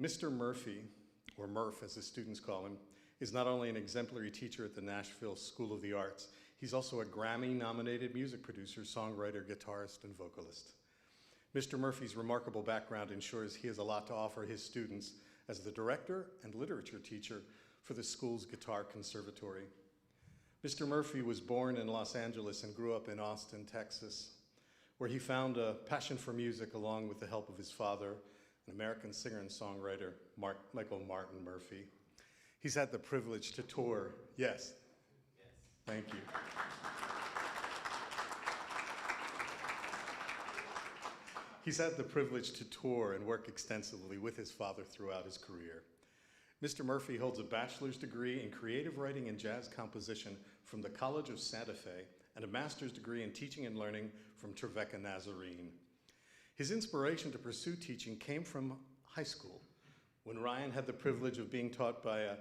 Mr. Murphey, or Murph as the students call him, is not only an exemplary teacher at the Nashville School of the Arts, he's also a Grammy-nominated music producer, songwriter, guitarist, and vocalist. Mr. Murphy's remarkable background ensures he has a lot to offer his students as the director and literature teacher for the school's guitar conservatory. Mr. Murphy was born in Los Angeles and grew up in Austin, Texas, where he found a passion for music along with the help of his father, an American singer and songwriter, Michael Martin Murphey. He's had the privilege to tour. Yes? Yes. Thank you. He's had the privilege to tour and work extensively with his father throughout his career. Mr. Murphey holds a bachelor's degree in creative writing and jazz composition from the College of Santa Fe and a master's degree in teaching and learning from Trevecca Nazarene. His inspiration to pursue teaching came from high school, when Ryan had the privilege of being taught by a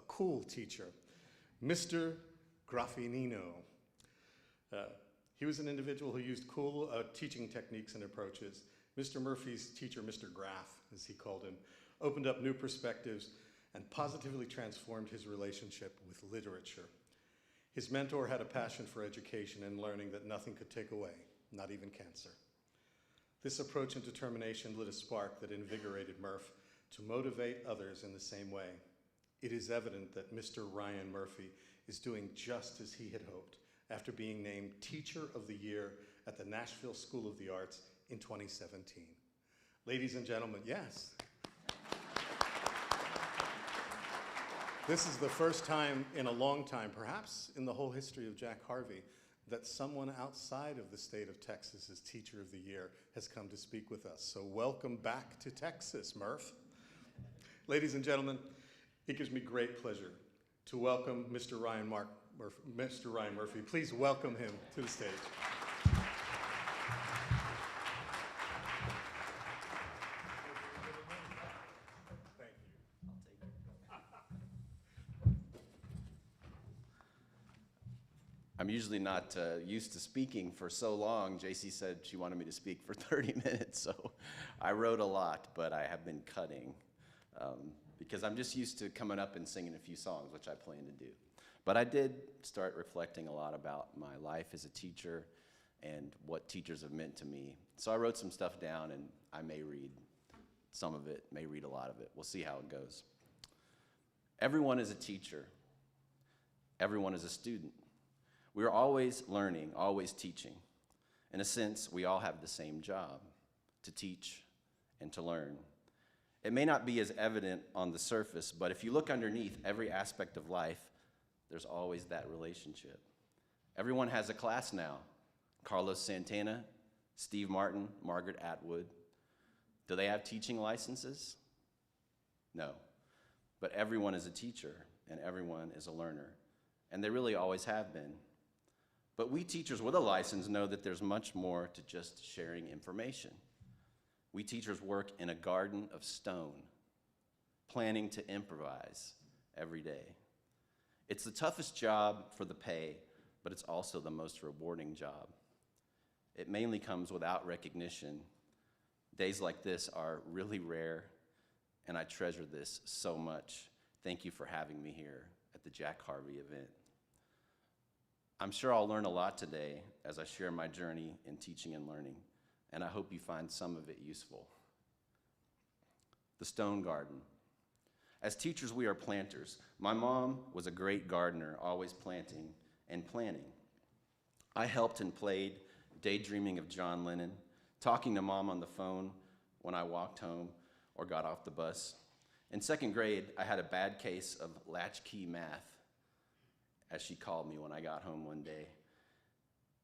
cool teacher, Mr. Graffinino. He was an individual who used cool teaching techniques and approaches. Mr. Murphy's teacher, Mr. Graff, as he called him, opened up new perspectives and positively transformed his relationship with literature. His mentor had a passion for education and learning that nothing could take away, not even cancer. This approach and determination lit a spark that invigorated Murph to motivate others in the same way. It is evident that Mr. Ryan Murphey is doing just as he had hoped after being named Teacher of the Year at the Nashville School of the Arts in 2017. Ladies and gentlemen, yes. This is the first time in a long time, perhaps in the whole history of Jack Harvey, that someone outside of the state of Texas as Teacher of the Year has come to speak with us. So welcome back to Texas, Murph. Ladies and gentlemen, it gives me great pleasure to welcome Mr. Ryan Murphey. Please welcome him to the stage. Thank you. I'll take it. I'm usually not used to speaking for so long. JC said she wanted me to speak for 30 minutes, so I wrote a lot, but I have been cutting because I'm just used to coming up and singing a few songs, which I plan to do. But I did start reflecting a lot about my life as a teacher and what teachers have meant to me. So I wrote some stuff down, and I may read some of it, may read a lot of it. We'll see how it goes. Everyone is a teacher. Everyone is a student. We are always learning, always teaching. In a sense, we all have the same job, to teach and to learn. It may not be as evident on the surface, but if you look underneath every aspect of life, there's always that relationship. Everyone has a class now. Carlos Santana, Steve Martin, Margaret Atwood. Do they have teaching licenses? No. But everyone is a teacher, and everyone is a learner. And they really always have been. But we teachers with a license know that there's much more to just sharing information. We teachers work in a garden of stone, planning to improvise every day. It's the toughest job for the pay, but it's also the most rewarding job. It mainly comes without recognition. Days like this are really rare, and I treasure this so much. Thank you for having me here at the Jack Harvey event. I'm sure I'll learn a lot today as I share my journey in teaching and learning, and I hope you find some of it useful. The stone garden. As teachers, we are planters. My mom was a great gardener, always planting and planning. I helped and played, daydreaming of John Lennon, talking to Mom on the phone when I walked home or got off the bus. In second grade, I had a bad case of latchkey math, as she called me when I got home one day.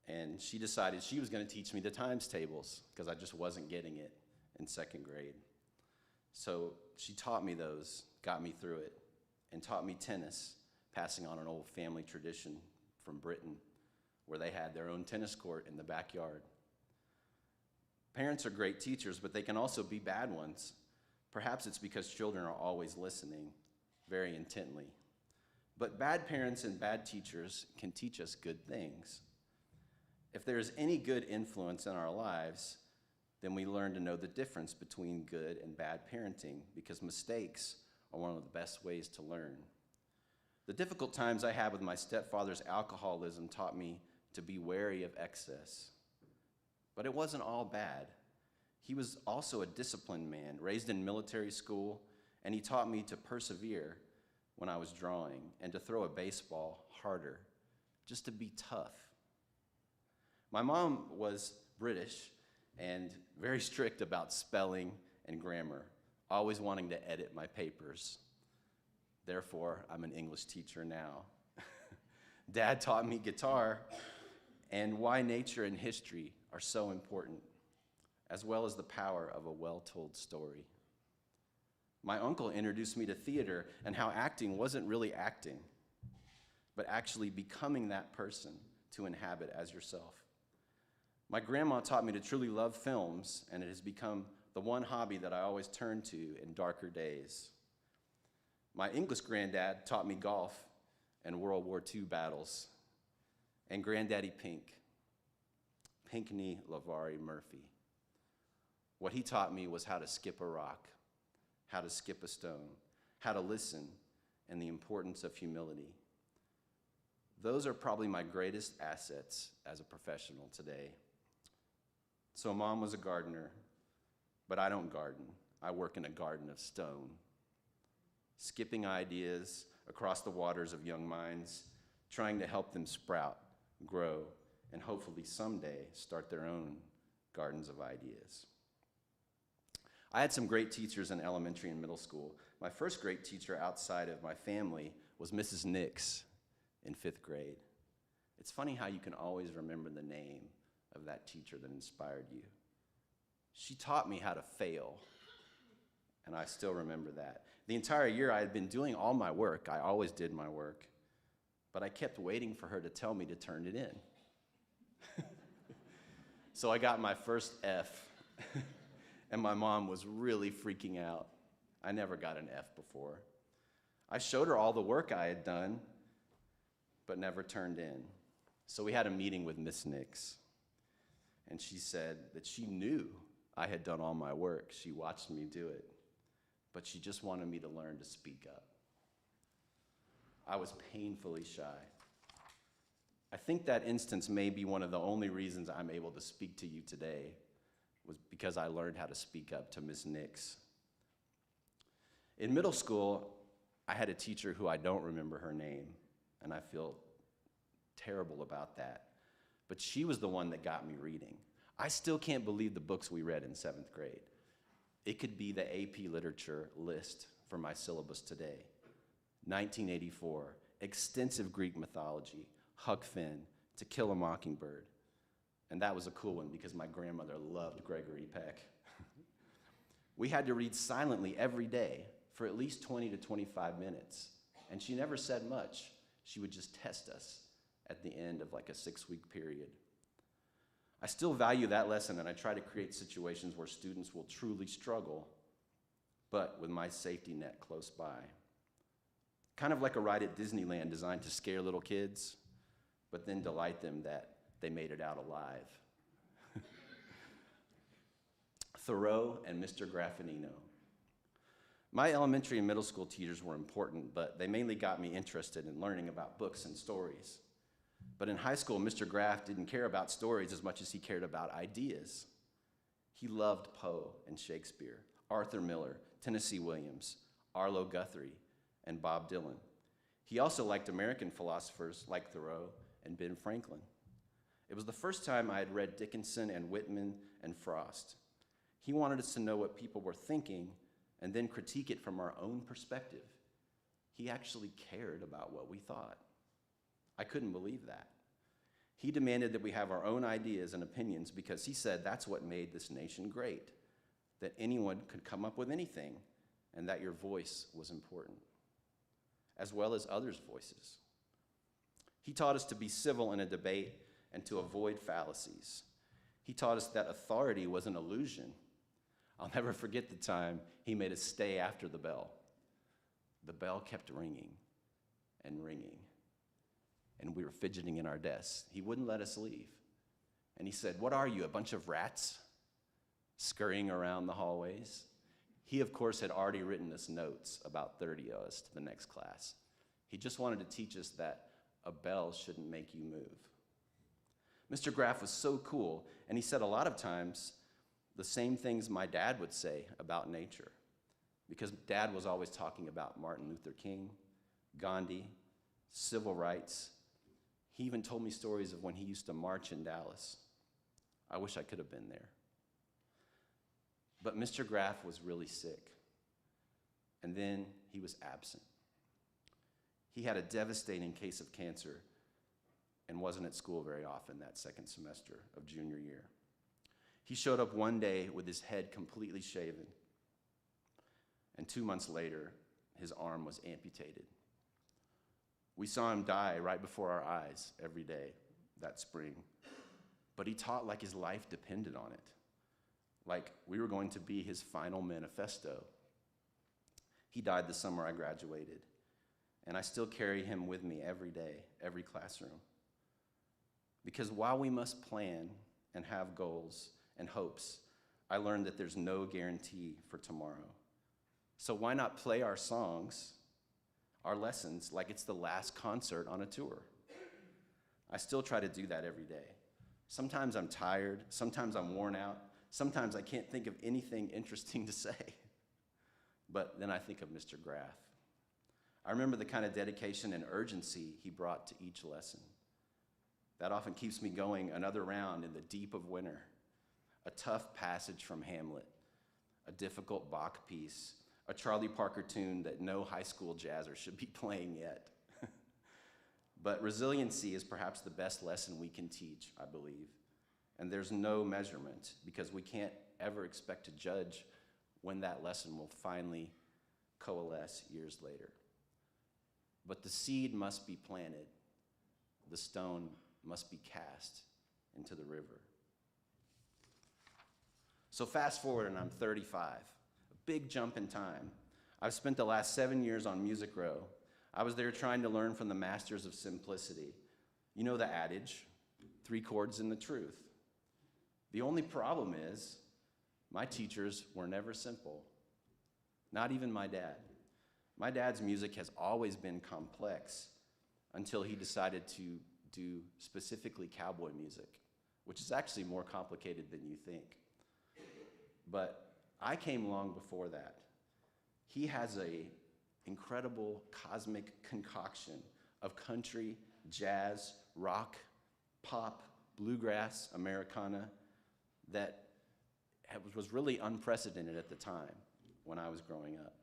And she decided she was going to teach me the times tables because I just wasn't getting it in second grade. So she taught me those, got me through it, and taught me tennis, passing on an old family tradition from Britain where they had their own tennis court in the backyard. Parents are great teachers, but they can also be bad ones. Perhaps it's because children are always listening very intently. But bad parents and bad teachers can teach us good things. If there is any good influence in our lives, Then we learn to know the difference between good and bad parenting, because mistakes are one of the best ways to learn. The difficult times I had with my stepfather's alcoholism taught me to be wary of excess. But it wasn't all bad. He was also a disciplined man, raised in military school, and he taught me to persevere when I was drawing and to throw a baseball harder, just to be tough. My mom was British and very strict about spelling and grammar, always wanting to edit my papers. Therefore, I'm an English teacher now. Dad taught me guitar and why nature and history are so important, as well as the power of a well-told story. My uncle introduced me to theater and how acting wasn't really acting, but actually becoming that person to inhabit as yourself. My grandma taught me to truly love films, and it has become the one hobby that I always turn to in darker days. My English granddad taught me golf and World War II battles, and Granddaddy Pink, Pinckney LaVarry Murphy. What he taught me was how to skip a rock, how to skip a stone, how to listen, and the importance of humility. Those are probably my greatest assets as a professional today. So Mom was a gardener, but I don't garden. I work in a garden of stone, skipping ideas across the waters of young minds, trying to help them sprout, grow, and hopefully someday start their own gardens of ideas. I had some great teachers in elementary and middle school. My first great teacher outside of my family was Mrs. Nix in 5th grade. It's funny how you can always remember the name of that teacher that inspired you. She taught me how to fail, and I still remember that. The entire year I had been doing all my work. I always did my work, but I kept waiting for her to tell me to turn it in. So I got my first F, and my mom was really freaking out. I never got an F before. I showed her all the work I had done, but never turned in. So we had a meeting with Miss Nix, and she said that she knew I had done all my work. She watched me do it, but she just wanted me to learn to speak up. I was painfully shy. I think that instance may be one of the only reasons I'm able to speak to you today, was because I learned how to speak up to Miss Nix. In middle school, I had a teacher who I don't remember her name, and I feel terrible about that. But she was the one that got me reading. I still can't believe the books we read in 7th grade. It could be the AP Literature list for my syllabus today. 1984, extensive Greek mythology, Huck Finn, To Kill a Mockingbird. And that was a cool one because my grandmother loved Gregory Peck. We had to read silently every day for at least 20 to 25 minutes. And she never said much. She would just test us at the end of like a 6-week period. I still value that lesson, and I try to create situations where students will truly struggle, but with my safety net close by. Kind of like a ride at Disneyland designed to scare little kids, but then delight them that they made it out alive. Thoreau and Mr. Graffinino. My elementary and middle school teachers were important, but they mainly got me interested in learning about books and stories. But in high school, Mr. Graff didn't care about stories as much as he cared about ideas. He loved Poe and Shakespeare, Arthur Miller, Tennessee Williams, Arlo Guthrie, and Bob Dylan. He also liked American philosophers like Thoreau and Ben Franklin. It was the first time I had read Dickinson and Whitman and Frost. He wanted us to know what people were thinking and then critique it from our own perspective. He actually cared about what we thought. I couldn't believe that. He demanded that we have our own ideas and opinions because he said that's what made this nation great, that anyone could come up with anything and that your voice was important, as well as others' voices. He taught us to be civil in a debate and to avoid fallacies. He taught us that authority was an illusion. I'll never forget the time he made us stay after the bell. The bell kept ringing and ringing, and we were fidgeting in our desks. He wouldn't let us leave. And he said, "What are you, a bunch of rats?" scurrying around the hallways. He, of course, had already written us notes, about 30 of us, to the next class. He just wanted to teach us that a bell shouldn't make you move. Mr. Graff was so cool, and he said a lot of times the same things my dad would say about nature, because Dad was always talking about Martin Luther King, Gandhi, civil rights. He even told me stories of when he used to march in Dallas. I wish I could have been there. But Mr. Graff was really sick, and then he was absent. He had a devastating case of cancer and wasn't at school very often that second semester of junior year. He showed up one day with his head completely shaven, and 2 months later, his arm was amputated. We saw him die right before our eyes every day that spring, but he taught like his life depended on it, like we were going to be his final manifesto. He died the summer I graduated, and I still carry him with me every day, every classroom. Because while we must plan and have goals and hopes, I learned that there's no guarantee for tomorrow. So why not play our songs, our lessons, like it's the last concert on a tour? I still try to do that every day. Sometimes I'm tired, sometimes I'm worn out, sometimes I can't think of anything interesting to say. But then I think of Mr. Graff. I remember the kind of dedication and urgency he brought to each lesson. That often keeps me going another round in the deep of winter, a tough passage from Hamlet, a difficult Bach piece, a Charlie Parker tune that no high school jazzer should be playing yet. But resiliency is perhaps the best lesson we can teach, I believe. And there's no measurement, because we can't ever expect to judge when that lesson will finally coalesce years later. But the seed must be planted. The stone must be cast into the river. So fast forward, and I'm 35, a big jump in time. I've spent the last 7 years on Music Row. I was there trying to learn from the masters of simplicity. You know the adage, 3 chords and the truth. The only problem is, my teachers were never simple. Not even my dad. My dad's music has always been complex until he decided to do specifically cowboy music, which is actually more complicated than you think. But I came along before that. He has an incredible cosmic concoction of country, jazz, rock, pop, bluegrass, Americana that was really unprecedented at the time when I was growing up.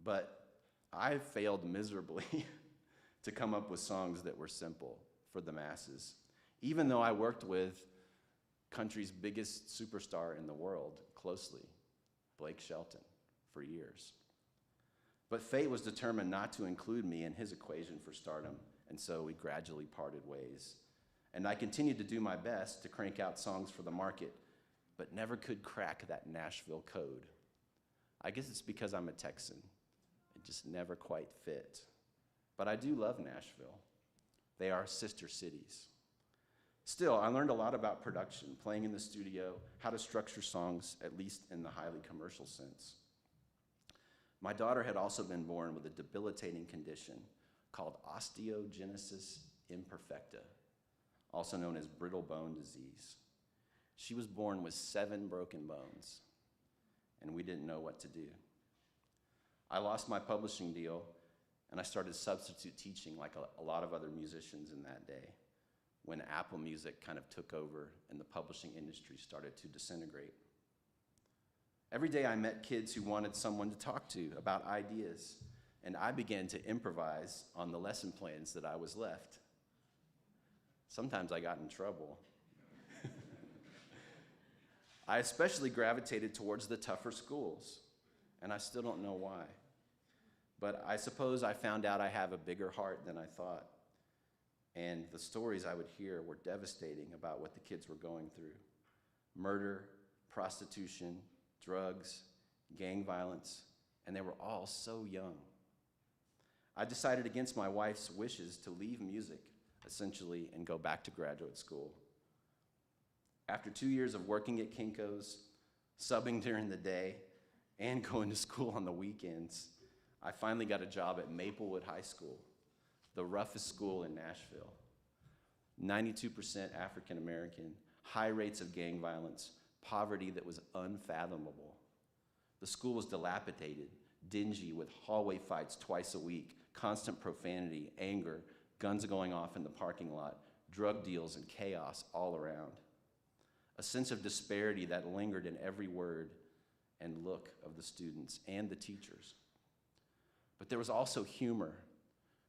But I failed miserably to come up with songs that were simple for the masses, even though I worked with country's biggest superstar in the world closely, Blake Shelton, for years. But fate was determined not to include me in his equation for stardom, and so we gradually parted ways. And I continued to do my best to crank out songs for the market, but never could crack that Nashville code. I guess it's because I'm a Texan. It just never quite fit. But I do love Nashville. They are sister cities. Still, I learned a lot about production, playing in the studio, how to structure songs, at least in the highly commercial sense. My daughter had also been born with a debilitating condition called osteogenesis imperfecta, also known as brittle bone disease. She was born with 7 broken bones, and we didn't know what to do. I lost my publishing deal, and I started substitute teaching like a lot of other musicians in that day, when Apple Music kind of took over and the publishing industry started to disintegrate. Every day I met kids who wanted someone to talk to about ideas, and I began to improvise on the lesson plans that I was left. Sometimes I got in trouble. I especially gravitated towards the tougher schools, and I still don't know why. But I suppose I found out I have a bigger heart than I thought. And the stories I would hear were devastating about what the kids were going through. Murder, prostitution, drugs, gang violence, and they were all so young. I decided against my wife's wishes to leave music, essentially, and go back to graduate school. After 2 years of working at Kinko's, subbing during the day, and going to school on the weekends, I finally got a job at Maplewood High School, the roughest school in Nashville. 92% African American, high rates of gang violence, poverty that was unfathomable. The school was dilapidated, dingy, with hallway fights twice a week, constant profanity, anger, guns going off in the parking lot, drug deals, and chaos all around. A sense of disparity that lingered in every word and look of the students and the teachers. But there was also humor,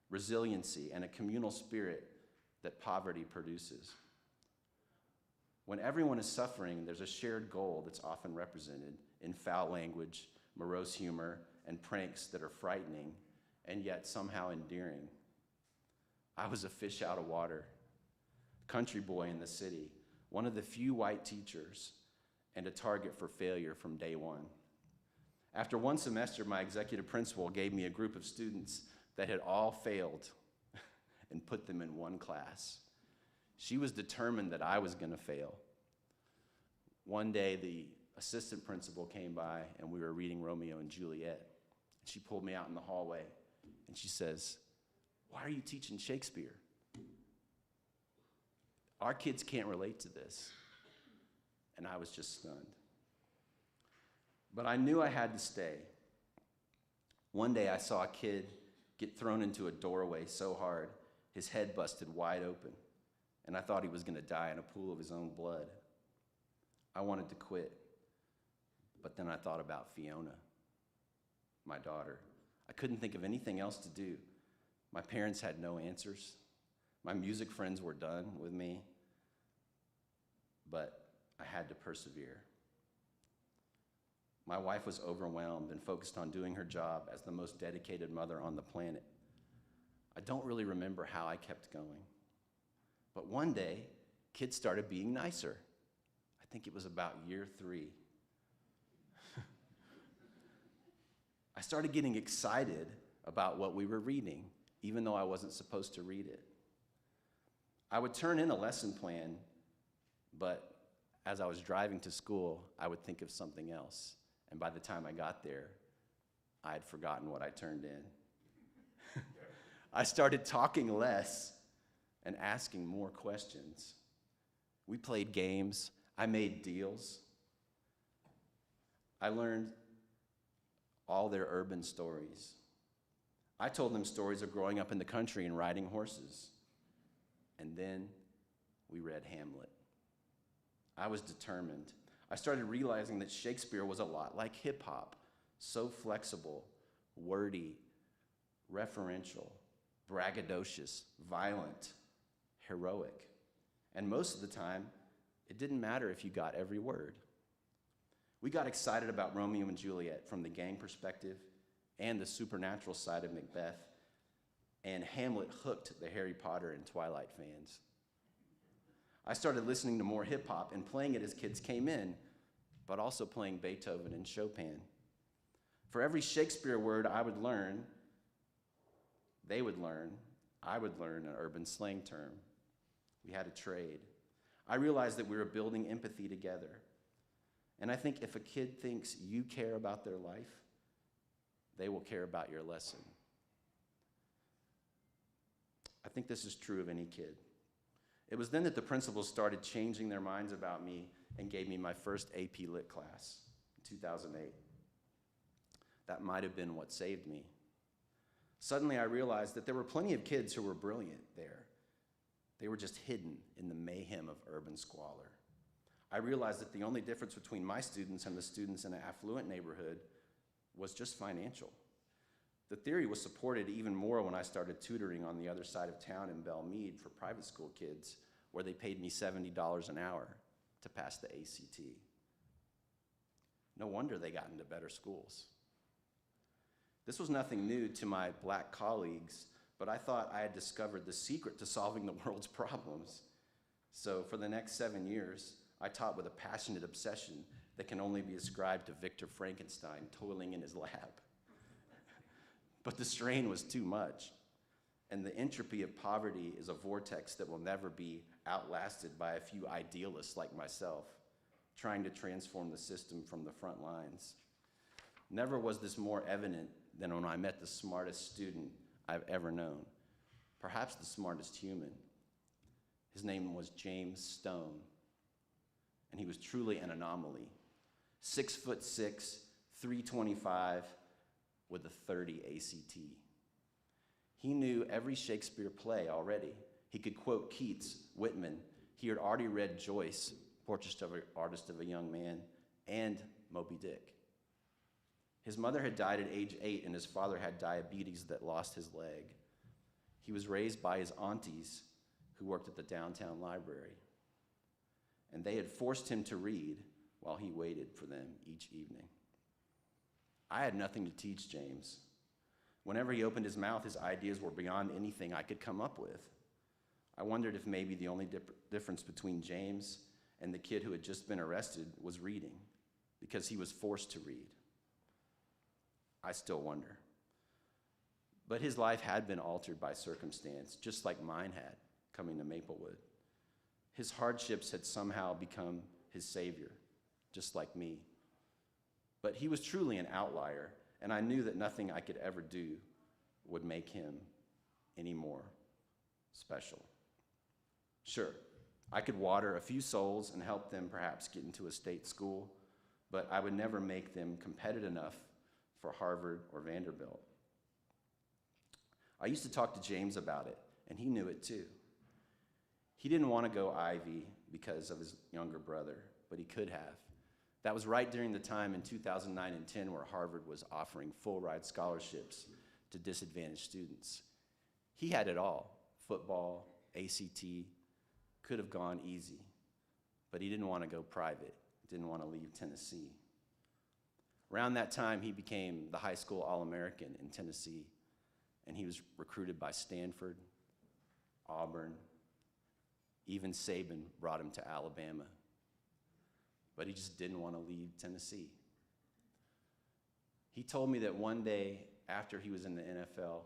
resiliency, and a communal spirit that poverty produces. When everyone is suffering, there's a shared goal that's often represented in foul language, morose humor, and pranks that are frightening and yet somehow endearing. I was a fish out of water, country boy in the city, one of the few white teachers, and a target for failure from day one. After one semester, my executive principal gave me a group of students that had all failed and put them in one class. She was determined that I was going to fail. One day, the assistant principal came by, and we were reading Romeo and Juliet. She pulled me out in the hallway, and she says, "Why are you teaching Shakespeare? Our kids can't relate to this." And I was just stunned. But I knew I had to stay. One day I saw a kid get thrown into a doorway so hard, his head busted wide open, and I thought he was going to die in a pool of his own blood. I wanted to quit, but then I thought about Fiona, my daughter. I couldn't think of anything else to do. My parents had no answers. My music friends were done with me, but I had to persevere. My wife was overwhelmed and focused on doing her job as the most dedicated mother on the planet. I don't really remember how I kept going. But one day, kids started being nicer. I think it was about year 3. I started getting excited about what we were reading, even though I wasn't supposed to read it. I would turn in a lesson plan, but as I was driving to school, I would think of something else. And by the time I got there, I had forgotten what I turned in. I started talking less and asking more questions. We played games. I made deals. I learned all their urban stories. I told them stories of growing up in the country and riding horses. And then we read Hamlet. I was determined. I started realizing that Shakespeare was a lot like hip-hop, so flexible, wordy, referential, braggadocious, violent, heroic. And most of the time, it didn't matter if you got every word. We got excited about Romeo and Juliet from the gang perspective and the supernatural side of Macbeth, and Hamlet hooked the Harry Potter and Twilight fans. I started listening to more hip-hop and playing it as kids came in, but also playing Beethoven and Chopin. For every Shakespeare word I would learn, they would learn, I would learn an urban slang term. We had a trade. I realized that we were building empathy together. And I think if a kid thinks you care about their life, they will care about your lesson. I think this is true of any kid. It was then that the principals started changing their minds about me and gave me my first AP Lit class in 2008. That might have been what saved me. Suddenly I realized that there were plenty of kids who were brilliant there. They were just hidden in the mayhem of urban squalor. I realized that the only difference between my students and the students in an affluent neighborhood was just financial. The theory was supported even more when I started tutoring on the other side of town in Belmead for private school kids, where they paid me $70 an hour to pass the ACT. No wonder they got into better schools. This was nothing new to my black colleagues, but I thought I had discovered the secret to solving the world's problems. So for the next 7 years, I taught with a passionate obsession that can only be ascribed to Victor Frankenstein toiling in his lab. But the strain was too much, and the entropy of poverty is a vortex that will never be outlasted by a few idealists like myself, trying to transform the system from the front lines. Never was this more evident than when I met the smartest student I've ever known, perhaps the smartest human. His name was James Stone, and he was truly an anomaly. 6'6", 325, with a 30 ACT. He knew every Shakespeare play already. He could quote Keats, Whitman. He had already read Joyce, Portrait of an Artist of a Young Man, and Moby Dick. His mother had died at age 8, and his father had diabetes that lost his leg. He was raised by his aunties who worked at the downtown library, and they had forced him to read while he waited for them each evening. I had nothing to teach James. Whenever he opened his mouth, his ideas were beyond anything I could come up with. I wondered if maybe the only difference between James and the kid who had just been arrested was reading, because he was forced to read. I still wonder. But his life had been altered by circumstance, just like mine had, coming to Maplewood. His hardships had somehow become his savior, just like me. But he was truly an outlier, and I knew that nothing I could ever do would make him any more special. Sure, I could water a few souls and help them perhaps get into a state school, but I would never make them competitive enough for Harvard or Vanderbilt. I used to talk to James about it, and he knew it too. He didn't want to go Ivy because of his younger brother, but he could have. That was right during the time in 2009 and 10 where Harvard was offering full-ride scholarships to disadvantaged students. He had it all: football, ACT, could have gone easy, but he didn't want to go private, didn't want to leave Tennessee. Around that time, he became the high school All-American in Tennessee, and he was recruited by Stanford, Auburn, even Saban brought him to Alabama. But he just didn't want to leave Tennessee. He told me that one day after he was in the NFL,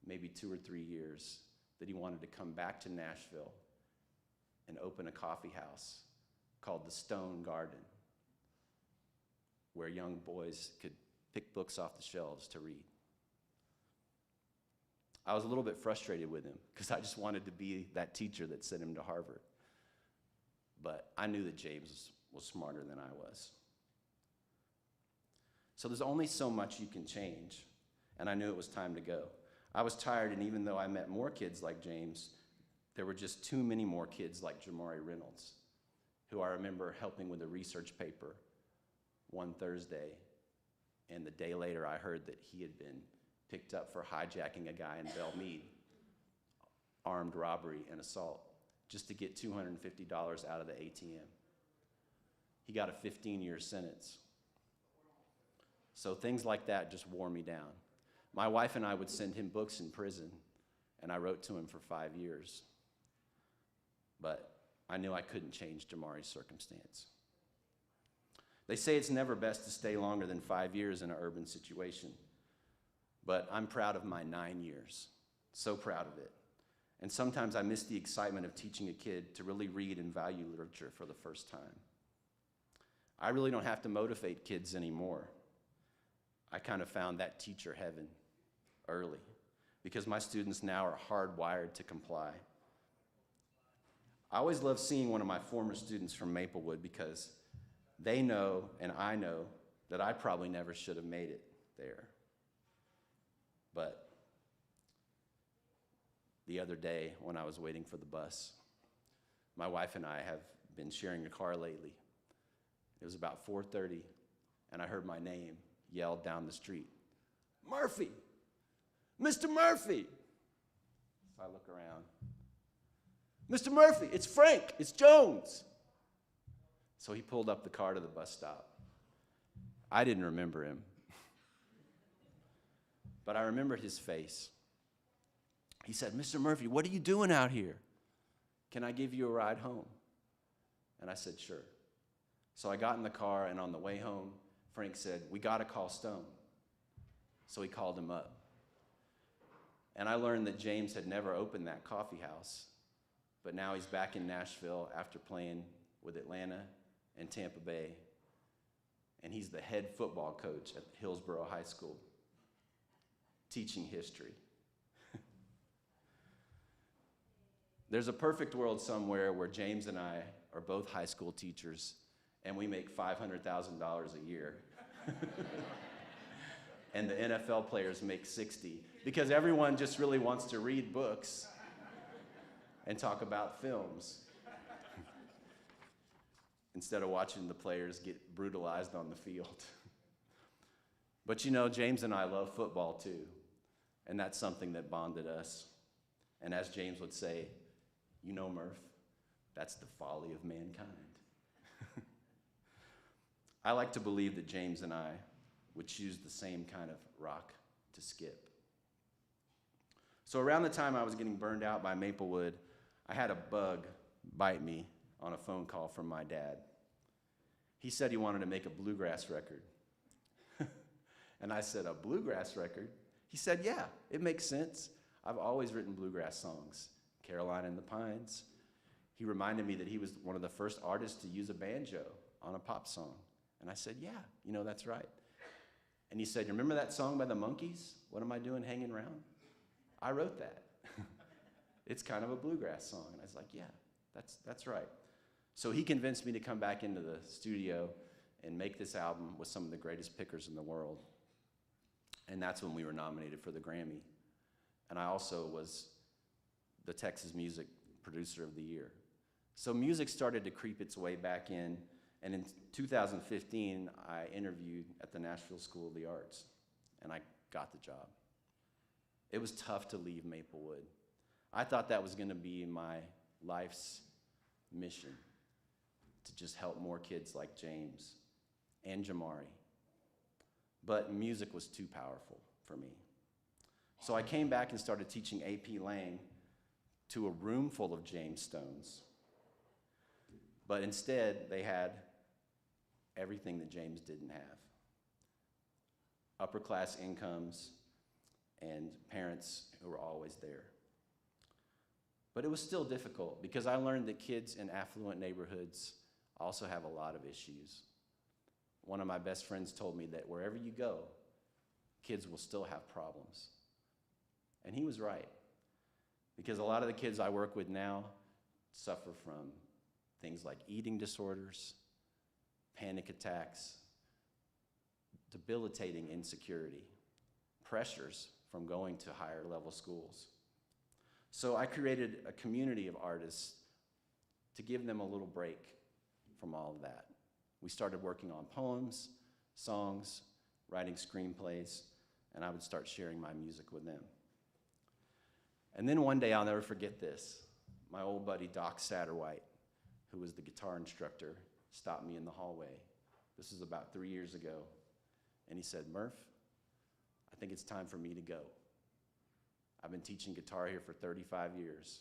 maybe 2 or 3 years, that he wanted to come back to Nashville and open a coffee house called the Stone Garden, where young boys could pick books off the shelves to read. I was a little bit frustrated with him because I just wanted to be that teacher that sent him to Harvard. But I knew that James was smarter than I was. So there's only so much you can change, and I knew it was time to go. I was tired, and even though I met more kids like James, there were just too many more kids like Jamari Reynolds, who I remember helping with a research paper one Thursday, and the day later I heard that he had been picked up for hijacking a guy in Belmead, armed robbery and assault, just to get $250 out of the ATM. He got a 15-year sentence. So things like that just wore me down. My wife and I would send him books in prison, and I wrote to him for 5 years. But I knew I couldn't change Jamari's circumstance. They say it's never best to stay longer than 5 years in an urban situation. But I'm proud of my 9 years, so proud of it. And sometimes I miss the excitement of teaching a kid to really read and value literature for the first time. I really don't have to motivate kids anymore. I kind of found that teacher heaven early because my students now are hardwired to comply. I always love seeing one of my former students from Maplewood because they know and I know that I probably never should have made it there. But the other day when I was waiting for the bus, my wife and I have been sharing a car lately. It was about 4:30, and I heard my name yelled down the street, "Murphy! Mr. Murphy!" So I look around. "Mr. Murphy, it's Frank, it's Jones." So he pulled up the car to the bus stop. I didn't remember him, but I remembered his face. He said, "Mr. Murphy, what are you doing out here? Can I give you a ride home?" And I said, "Sure." So I got in the car, and on the way home, Frank said, "We got to call Stone." So he called him up. And I learned that James had never opened that coffee house but now he's back in Nashville after playing with Atlanta and Tampa Bay, and he's the head football coach at Hillsborough High School, teaching history. There's a perfect world somewhere where James and I are both high school teachers, and we make $500,000 a year. And the NFL players make 60, because everyone just really wants to read books and talk about films instead of watching the players get brutalized on the field. But you know, James and I love football too, and that's something that bonded us. And as James would say, you know, Murph, that's the folly of mankind. I like to believe that James and I would choose the same kind of rock to skip. So around the time I was getting burned out by Maplewood, I had a bug bite me on a phone call from my dad. He said he wanted to make a bluegrass record. And I said, a bluegrass record? He said, yeah, it makes sense. I've always written bluegrass songs. Caroline and the Pines. He reminded me that he was one of the first artists to use a banjo on a pop song. And I said, yeah, you know, that's right. And he said, you remember that song by the Monkees, What Am I Doing Hanging Around? I wrote that. It's kind of a bluegrass song. And I was like, yeah, that's right. So he convinced me to come back into the studio and make this album with some of the greatest pickers in the world. And that's when we were nominated for the Grammy. And I also was the Texas Music Producer of the Year. So music started to creep its way back in, and in 2015, I interviewed at the Nashville School of the Arts, and I got the job. It was tough to leave Maplewood. I thought that was gonna be my life's mission, to just help more kids like James and Jamari. But music was too powerful for me. So I came back and started teaching AP Lang to a room full of James Stones. But instead, they had everything that James didn't have. Upper class incomes and parents who were always there. But it was still difficult because I learned that kids in affluent neighborhoods also have a lot of issues. One of my best friends told me that wherever you go, kids will still have problems. And he was right, because a lot of the kids I work with now suffer from things like eating disorders, panic attacks, debilitating insecurity, pressures from going to higher level schools. So I created a community of artists to give them a little break from all of that. We started working on poems, songs, writing screenplays, and I would start sharing my music with them. And then one day, I'll never forget this. My old buddy, Doc Satterwhite, who was the guitar instructor, stopped me in the hallway. This was about 3 years ago. And he said, Murph, I think it's time for me to go. I've been teaching guitar here for 35 years.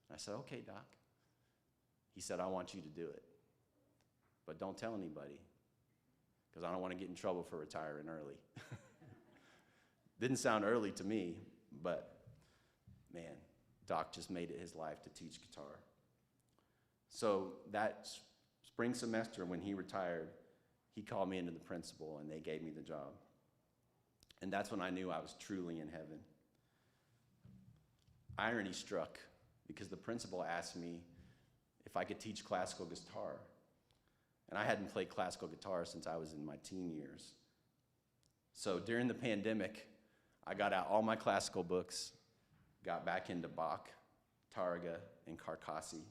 And I said, okay, Doc. He said, I want you to do it. But don't tell anybody, because I don't want to get in trouble for retiring early. Didn't sound early to me, but man, Doc just made it his life to teach guitar. So that spring semester when he retired, he called me into the principal and they gave me the job. And that's when I knew I was truly in heaven. Irony struck because the principal asked me if I could teach classical guitar. And I hadn't played classical guitar since I was in my teen years. So during the pandemic, I got out all my classical books, got back into Bach, Targa, and Carcassi.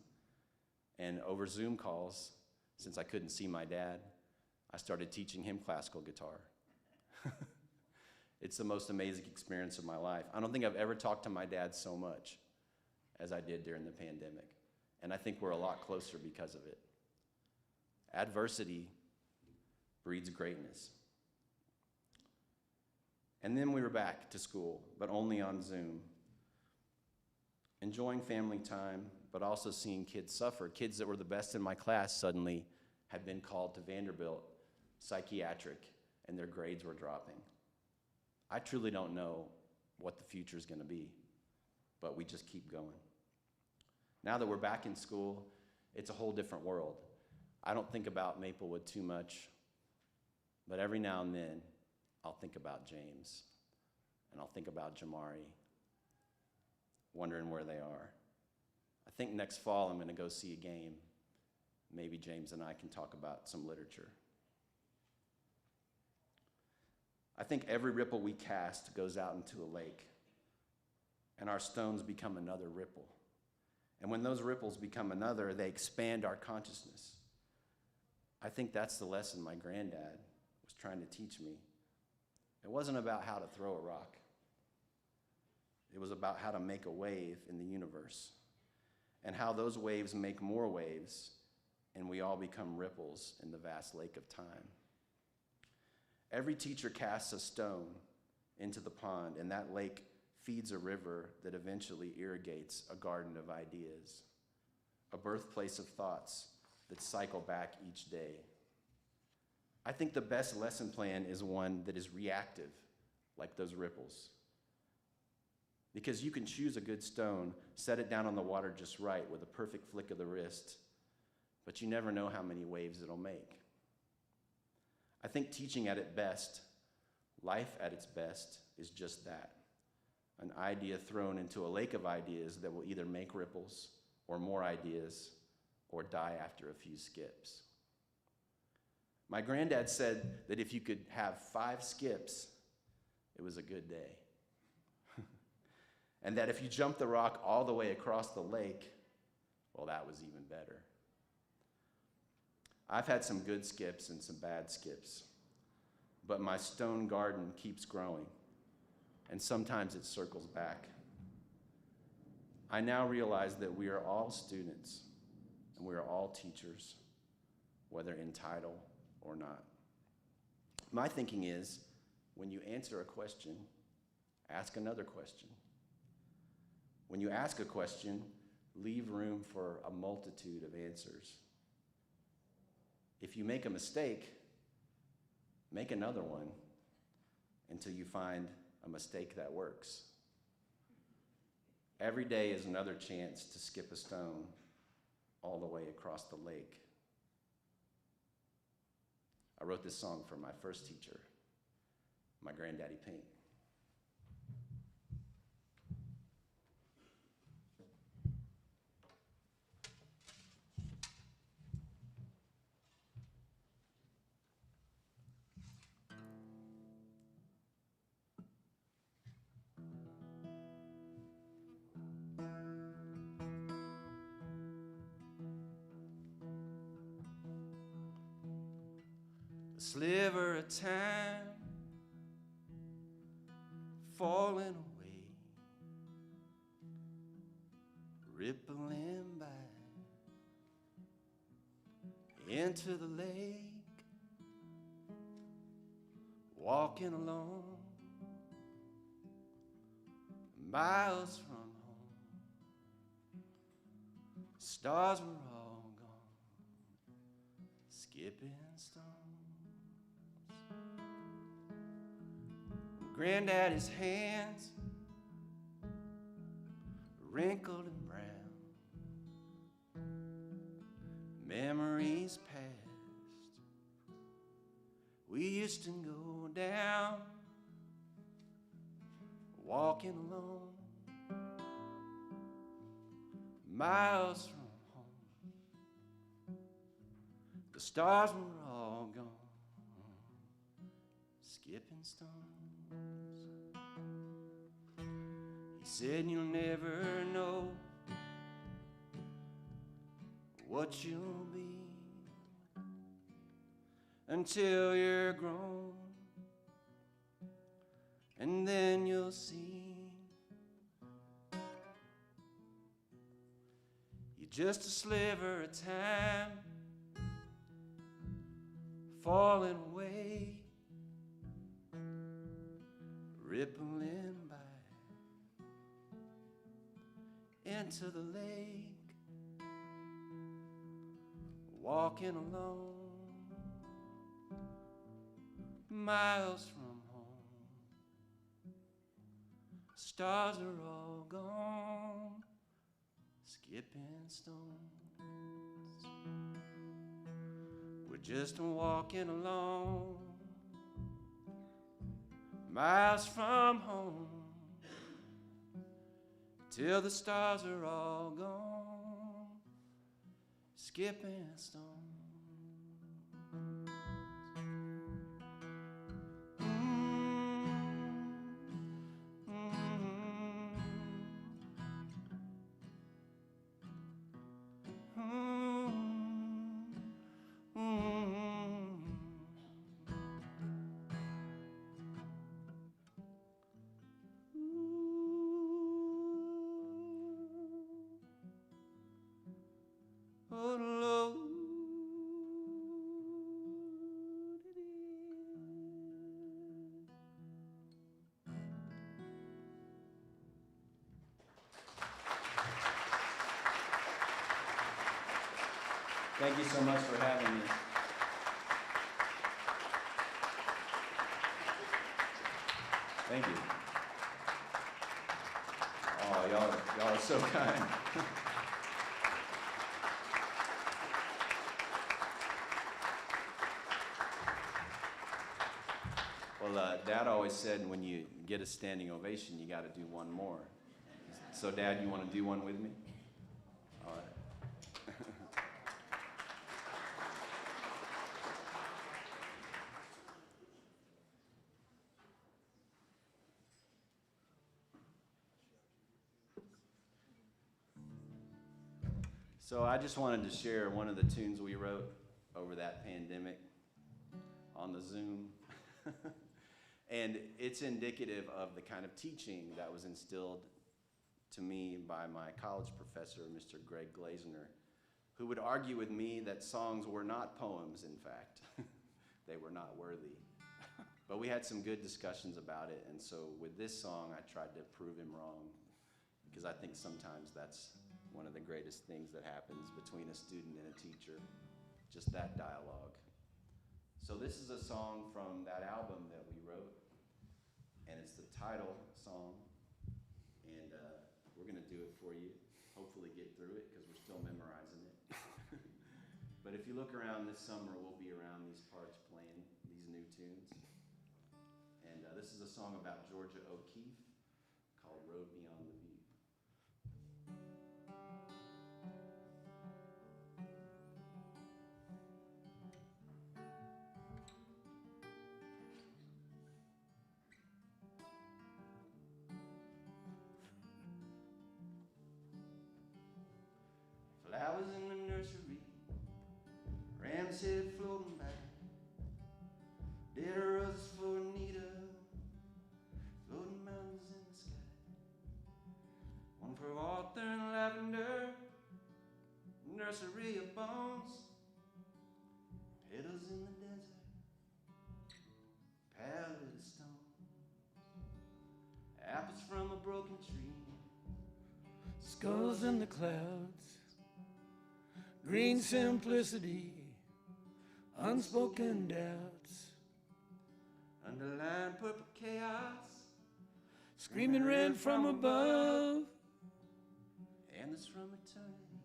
And over Zoom calls, since I couldn't see my dad, I started teaching him classical guitar. It's the most amazing experience of my life. I don't think I've ever talked to my dad so much as I did during the pandemic. And I think we're a lot closer because of it. Adversity breeds greatness. And then we were back to school, but only on Zoom. Enjoying family time, but also seeing kids suffer. Kids that were the best in my class suddenly had been called to Vanderbilt, psychiatric, and their grades were dropping. I truly don't know what the future is going to be, but we just keep going. Now that we're back in school, it's a whole different world. I don't think about Maplewood too much, but every now and then, I'll think about James, and I'll think about Jamari, wondering where they are. I think next fall I'm going to go see a game. Maybe James and I can talk about some literature. I think every ripple we cast goes out into a lake, and our stones become another ripple. And when those ripples become another, they expand our consciousness. I think that's the lesson my granddad was trying to teach me. It wasn't about how to throw a rock. It was about how to make a wave in the universe, and how those waves make more waves, and we all become ripples in the vast lake of time. Every teacher casts a stone into the pond, and that lake feeds a river that eventually irrigates a garden of ideas, a birthplace of thoughts that cycle back each day. I think the best lesson plan is one that is reactive, like those ripples. Because you can choose a good stone, set it down on the water just right with a perfect flick of the wrist, but you never know how many waves it'll make. I think teaching at its best, life at its best, is just that. An idea thrown into a lake of ideas that will either make ripples or more ideas or die after a few skips. My granddad said that if you could have 5 skips, it was a good day. And that if you jumped the rock all the way across the lake, well, that was even better. I've had some good skips and some bad skips, but my stone garden keeps growing, and sometimes it circles back. I now realize that we are all students, and we are all teachers, whether in title or not. My thinking is, when you answer a question, ask another question. When you ask a question, leave room for a multitude of answers. If you make a mistake, make another one until you find a mistake that works. Every day is another chance to skip a stone all the way across the lake. I wrote this song for my first teacher, my granddaddy Pink. A sliver of time falling away, rippling by into the lake, walking alone, miles from home. Stars were all gone, skipping stones. Granddaddy's hands wrinkled and brown, memories past. We used to go down, walking alone, miles from home. The stars were all gone, skipping stones. He said you'll never know what you'll be until you're grown, and then you'll see you're just a sliver of time falling away, rippling by into the lake, walking alone, miles from home. Stars are all gone, skipping stones. We're just walking along, miles from home, till the stars are all gone, skipping stones. Thank you so much for having me. Thank you. Oh, y'all are so kind. Well, Dad always said when you get a standing ovation, you got to do one more. So, Dad, you want to do one with me? All right. So I just wanted to share one of the tunes we wrote over that pandemic on the Zoom. And it's indicative of the kind of teaching that was instilled to me by my college professor, Mr. Greg Glazner, who would argue with me that songs were not poems, in fact. They were not worthy. But we had some good discussions about it, and so with this song, I tried to prove him wrong, because I think sometimes that's one of the greatest things that happens between a student and a teacher, just that dialogue. So this is a song from that album that we wrote, and it's the title song, and we're gonna do it for you, hopefully get through it, because we're still memorizing it. But if you look around this summer, we'll be around these parts playing these new tunes. And this is a song about Georgia O'Keeffe called Road Beyond the View. Flowers in the nursery, ram's head floating back, dead roses for Anita, floating mountains in the sky, one for Arthur and Lavender, nursery of bones, petals in the desert, palette of stones, apples from a broken tree, skulls in the clouds, green simplicity, unspoken doubts, underlined purple chaos, screaming red from above, and this from eternity,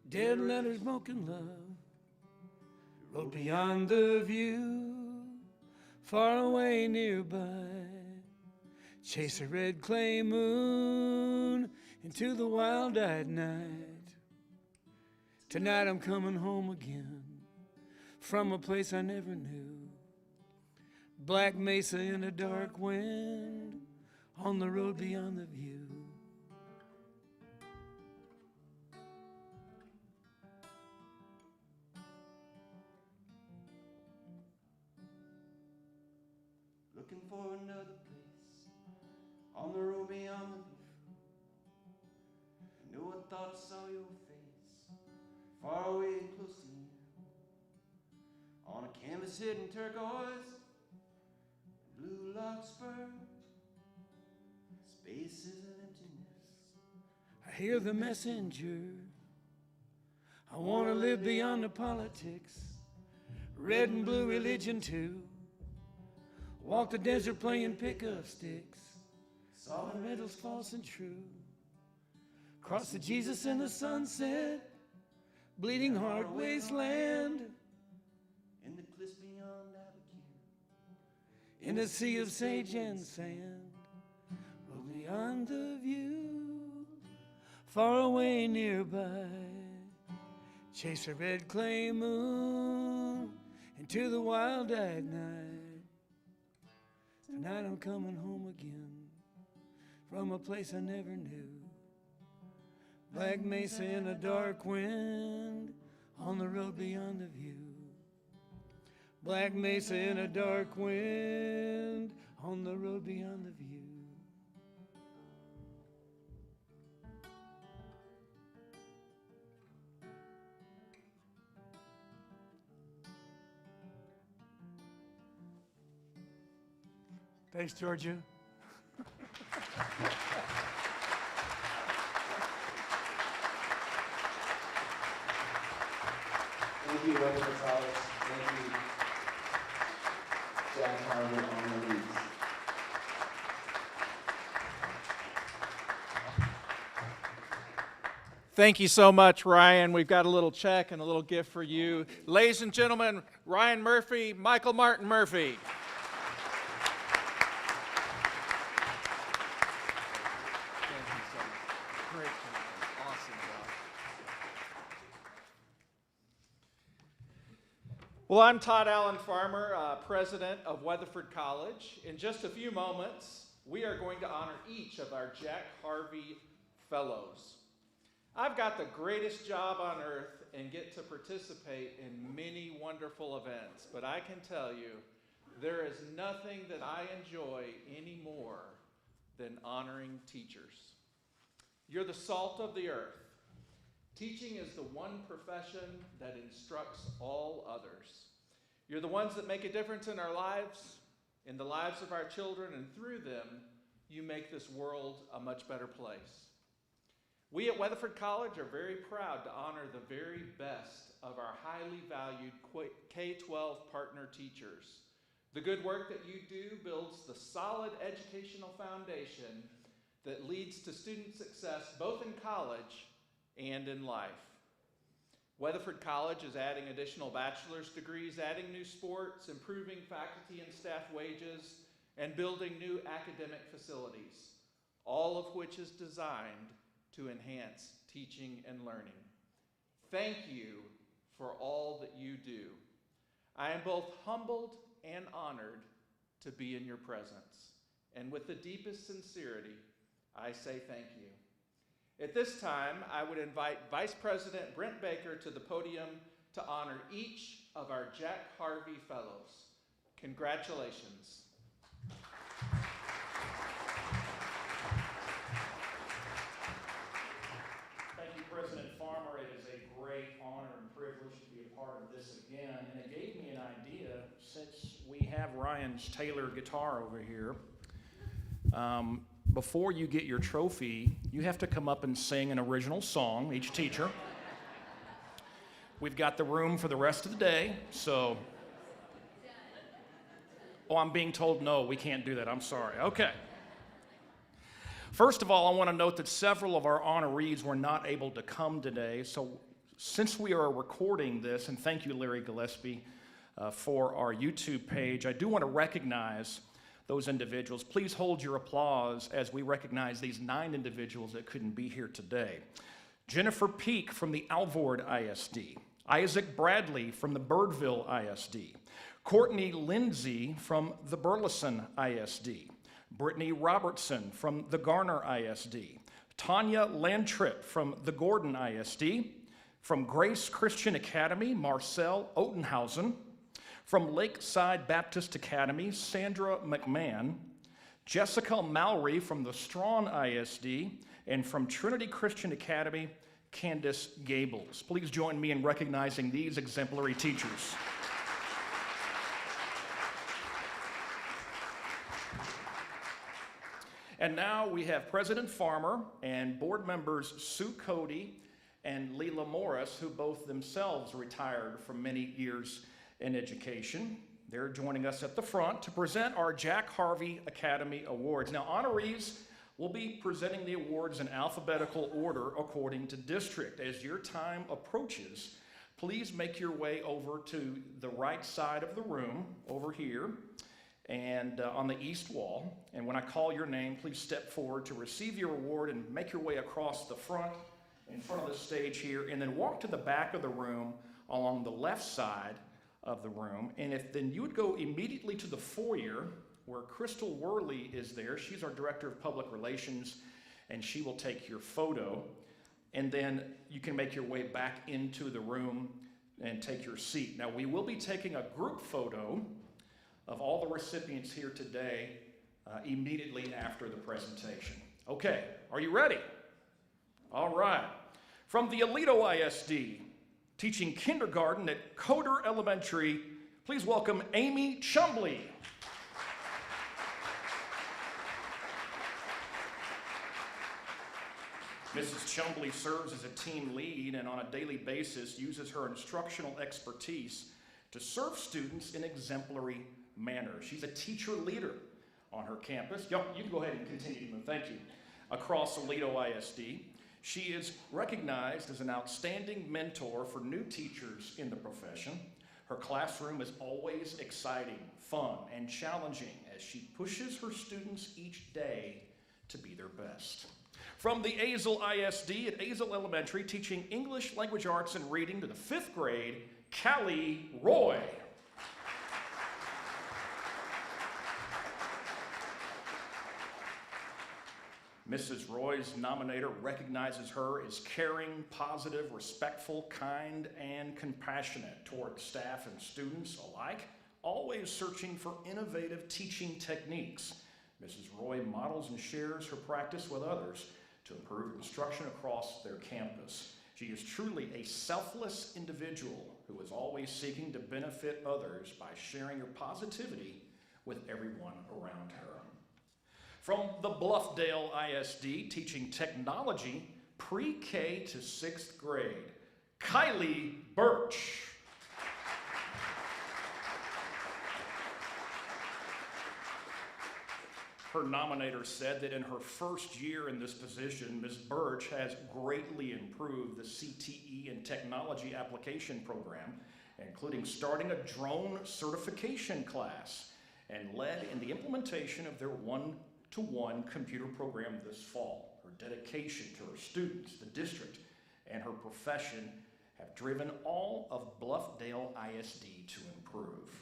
dead letters, broken love, road beyond the view, far away nearby, chase a red clay moon into the wild-eyed night. Tonight I'm coming home again from a place I never knew. Black Mesa in a dark wind on the road beyond the view. Looking for another place on the road beyond the view. I knew I thought I saw your face far away and close to you, on a canvas hidden turquoise, blue larkspur, spaces of emptiness. I hear the messenger. I want to live beyond the politics, red and blue religion too. Walk the desert playing pickup sticks, saw the medals false and true. Cross the Jesus in the sunset, bleeding heart wasteland, In the cliffs beyond Abiquiu. in a sea of sage and sand, roll beyond the view, far away nearby, chase a red clay moon into the wild-eyed night. Tonight I'm coming home again from a place I never knew. Black Mesa in a dark wind on the road beyond the view. Black Mesa in a dark wind on the road beyond the view. Thanks, Georgia. Thank you, Weatherford College. Thank you, Jack Harvey, on the leads. Thank you so much, Ryan. We've got a little check and a little gift for you. Ladies and gentlemen, Ryan Murphey, Michael Martin Murphey. Thank you so much. Great job. Awesome job. Well, I'm Todd Allen Farmer, president of Weatherford College. In just a few moments, we are going to honor each of our Jack Harvey Fellows. I've got the greatest job on earth and get to participate in many wonderful events, but I can tell you, there is nothing that I enjoy any more than honoring teachers. You're the salt of the earth. Teaching is the one profession that instructs all others. You're the ones that make a difference in our lives, in the lives of our children, and through them, you make this world a much better place. We at Weatherford College are very proud to honor the very best of our highly valued K-12 partner teachers. The good work that you do builds the solid educational foundation that leads to student success both in college and in life. Weatherford College is adding additional bachelor's degrees, adding new sports, improving faculty and staff wages, and building new academic facilities, all of which is designed to enhance teaching and learning. Thank you for all that you do. I am both humbled and honored to be in your presence. And with the deepest sincerity, I say thank you. At this time, I would invite Vice President Brent Baker to the podium to honor each of our Jack Harvey Fellows. Congratulations. Thank you, President Farmer. It is a great honor and privilege to be a part of this again. And it gave me an idea, since we have Ryan's Taylor guitar over here, before you get your trophy, you have to come up and sing an original song, each teacher. We've got the room for the rest of the day, so... Oh, I'm being told no, we can't do that. I'm sorry. Okay. First of all, I want to note that several of our honorees were not able to come today, so since we are recording this, and thank you, Larry Gillespie, for our YouTube page, I do want to recognize those individuals. Please hold your applause as we recognize these 9 individuals that couldn't be here today. Jennifer Peak from the Alvord ISD, Isaac Bradley from the Birdville ISD, Courtney Lindsay from the Burleson ISD, Brittany Robertson from the Garner ISD, Tanya Landtrip from the Gordon ISD, from Grace Christian Academy, Marcel Otenhausen, from Lakeside Baptist Academy, Sandra McMahon, Jessica Mallory from the Strawn ISD, and from Trinity Christian Academy, Candace Gables. Please join me in recognizing these exemplary teachers. And now we have President Farmer and board members Sue Cody and Leila Morris, who both themselves retired from many years in education. They're joining us at the front to present our Jack Harvey Academy Awards. Now, honorees We'll be presenting the awards in alphabetical order according to district. As your time approaches, please make your way over to the right side of the room, over here, and on the east wall. And when I call your name, please step forward to receive your award and make your way across the front, in front of the stage here, and then walk to the back of the room along the left side of the room. And then you would go immediately to the foyer where Crystal Worley is there. She's our Director of Public Relations, and she will take your photo. And then you can make your way back into the room and take your seat. Now, we will be taking a group photo of all the recipients here today immediately after the presentation. Okay, are you ready? All right. From the Aledo ISD, teaching kindergarten at Coder Elementary, please welcome Amy Chumbley. Mrs. Chumbley serves as a team lead and on a daily basis uses her instructional expertise to serve students in exemplary manner. She's a teacher leader on her campus. You can go ahead and continue to move. Thank you. Across Aledo ISD. She is recognized as an outstanding mentor for new teachers in the profession. Her classroom is always exciting, fun, and challenging as she pushes her students each day to be their best. From the Azle ISD at Azle Elementary, teaching English, language arts, and reading to the 5th grade, Callie Roy. Mrs. Roy's nominator recognizes her as caring, positive, respectful, kind, and compassionate toward staff and students alike, always searching for innovative teaching techniques. Mrs. Roy models and shares her practice with others to improve instruction across their campus. She is truly a selfless individual who is always seeking to benefit others by sharing her positivity with everyone around her. From the Bluffdale ISD, teaching technology pre-K to 6th grade, Kylie Birch. Her nominator said that in her first year in this position, Ms. Birch has greatly improved the CTE and technology application program, including starting a drone certification class, and led in the implementation of their one-to-one computer program this fall. Her dedication to her students, the district, and her profession have driven all of Bluffdale ISD to improve.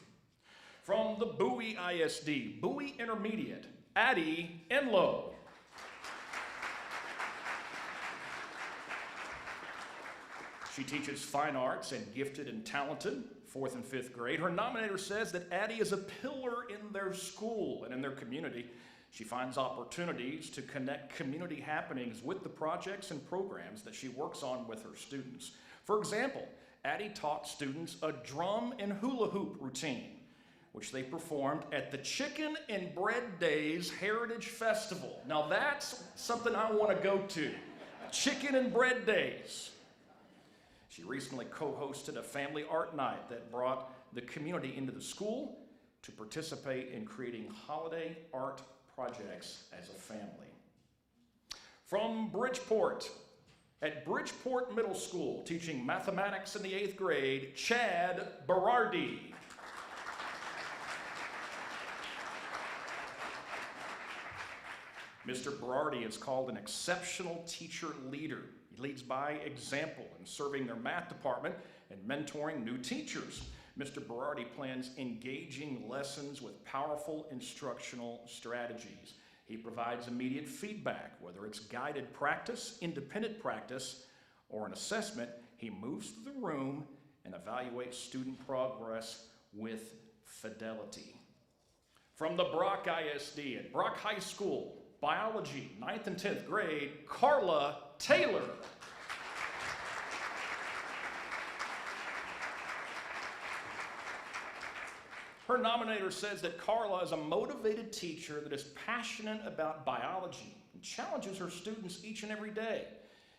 From the Bowie ISD, Bowie Intermediate, Addie Enlow. She teaches fine arts and gifted and talented, 4th and 5th grade. Her nominator says that Addie is a pillar in their school and in their community. She finds opportunities to connect community happenings with the projects and programs that she works on with her students. For example, Addie taught students a drum and hula hoop routine, which they performed at the Chicken and Bread Days Heritage Festival. Now that's something I want to go to, Chicken and Bread Days. She recently co-hosted a family art night that brought the community into the school to participate in creating holiday art projects as a family. From Bridgeport, at Bridgeport Middle School, teaching mathematics in the 8th grade, Chad Berardi. Mr. Berardi is called an exceptional teacher leader. He leads by example in serving their math department and mentoring new teachers. Mr. Berardi plans engaging lessons with powerful instructional strategies. He provides immediate feedback, whether it's guided practice, independent practice, or an assessment. He moves through the room and evaluates student progress with fidelity. From the Brock ISD at Brock High School, biology, 9th and 10th grade, Carla Taylor. Her nominator says that Carla is a motivated teacher that is passionate about biology and challenges her students each and every day.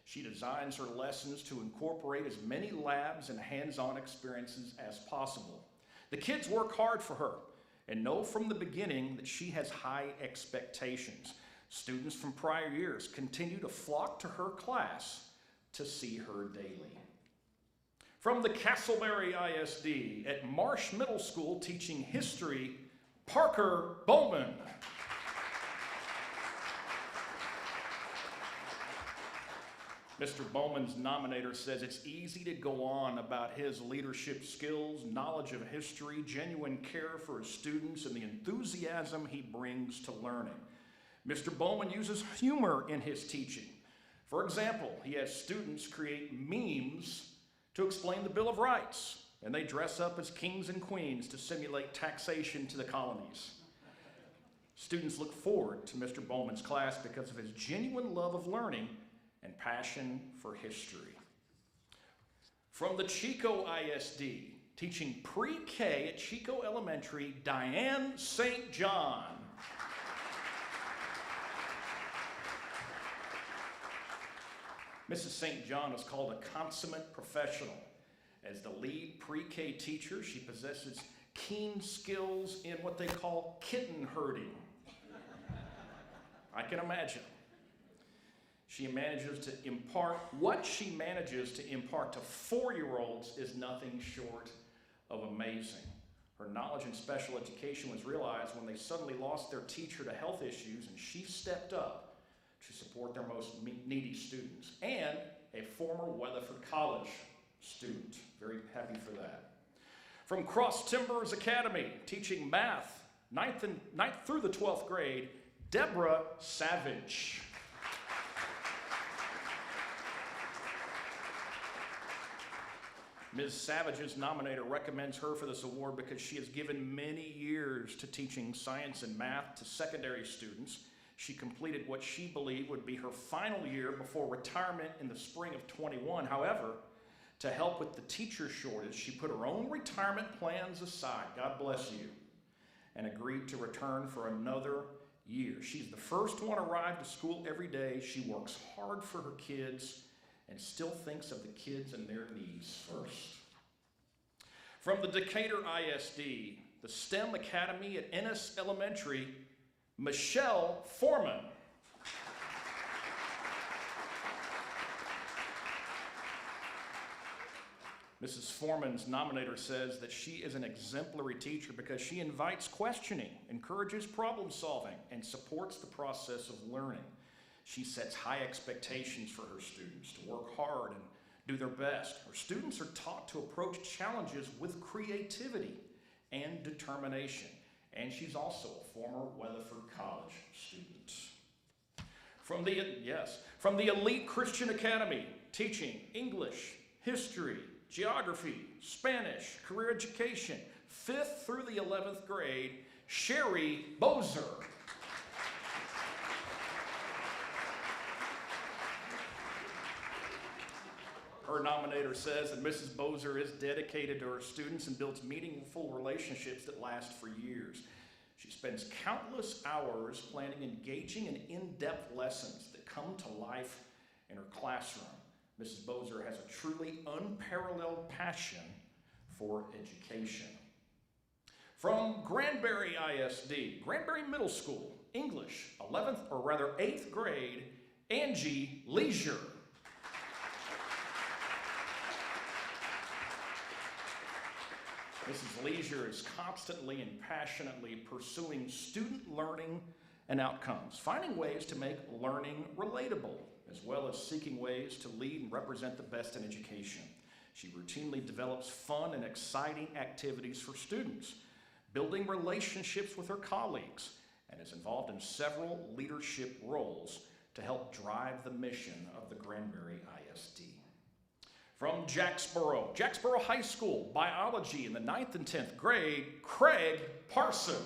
She designs her lessons to incorporate as many labs and hands-on experiences as possible. The kids work hard for her and know from the beginning that she has high expectations. Students from prior years continue to flock to her class to see her daily. From the Castleberry ISD at Marsh Middle School teaching history, Parker Bowman. Mr. Bowman's nominator says it's easy to go on about his leadership skills, knowledge of history, genuine care for his students, and the enthusiasm he brings to learning. Mr. Bowman uses humor in his teaching. For example, he has students create memes to explain the Bill of Rights, and they dress up as kings and queens to simulate taxation to the colonies. Students look forward to Mr. Bowman's class because of his genuine love of learning and passion for history. From the Chico ISD, teaching pre-K at Chico Elementary, Diane St. John. Mrs. St. John is called a consummate professional. As the lead pre-K teacher, she possesses keen skills in what they call kitten herding. I can imagine. What she manages to impart to 4-year-olds is nothing short of amazing. Her knowledge in special education was realized when they suddenly lost their teacher to health issues, and she stepped up to support their most needy students, and a former Weatherford College student. Very happy for that. From Cross Timbers Academy, teaching math, 9th through the 12th grade, Deborah Savage. Ms. Savage's nominator recommends her for this award because she has given many years to teaching science and math to secondary students. She completed what she believed would be her final year before retirement in the spring of 21. However, to help with the teacher shortage, she put her own retirement plans aside, God bless you, and agreed to return for another year. She's the first one arrived to school every day. She works hard for her kids and still thinks of the kids and their needs first. From the Decatur ISD, the STEM Academy at Ennis Elementary, Michelle Foreman. Mrs. Foreman's nominator says that she is an exemplary teacher because she invites questioning, encourages problem solving, and supports the process of learning. She sets high expectations for her students to work hard and do their best. Her students are taught to approach challenges with creativity and determination. And she's also a former Weatherford College student. From the Elite Christian Academy, teaching English, history, geography, Spanish, career education, 5th through the 11th grade, Sherry Bozer. Her nominator says that Mrs. Bozer is dedicated to her students and builds meaningful relationships that last for years. She spends countless hours planning engaging and in-depth lessons that come to life in her classroom. Mrs. Bozer has a truly unparalleled passion for education. From Granbury ISD, Granbury Middle School, English, 8th grade, Angie Leisure. Mrs. Leisure is constantly and passionately pursuing student learning and outcomes, finding ways to make learning relatable, as well as seeking ways to lead and represent the best in education. She routinely develops fun and exciting activities for students, building relationships with her colleagues, and is involved in several leadership roles to help drive the mission of the Granbury ISD. From Jacksboro High School, biology in the 9th and 10th grade, Craig Parson.